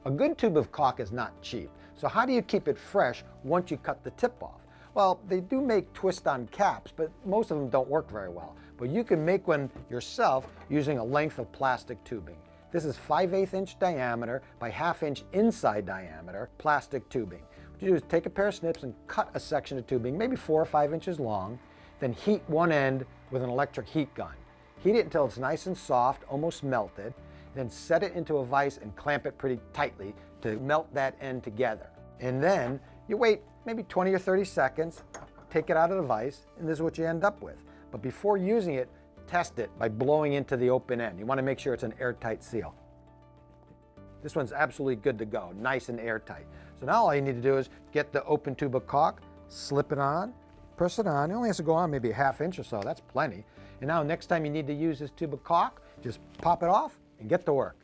A good tube of caulk is not cheap, so how do you keep it fresh once you cut the tip off? Well, they do make twist-on caps, but most of them don't work very well. But you can make one yourself using a length of plastic tubing. This is 5/8 inch diameter by 1/2 inch inside diameter plastic tubing. What you do is take a pair of snips and cut a section of tubing, maybe 4 or 5 inches long, then heat one end with an electric heat gun. Heat it until it's nice and soft, almost melted, then set it into a vise and clamp it pretty tightly to melt that end together. And then you wait maybe 20 or 30 seconds, take it out of the vise, and this is what you end up with. But before using it, test it by blowing into the open end. You want to make sure it's an airtight seal. This one's absolutely good to go, nice and airtight. So now all you need to do is get the open tube of caulk, slip it on, press it on. It only has to go on maybe a 1/2 inch or so, that's plenty. And now next time you need to use this tube of caulk, just pop it off and get to work.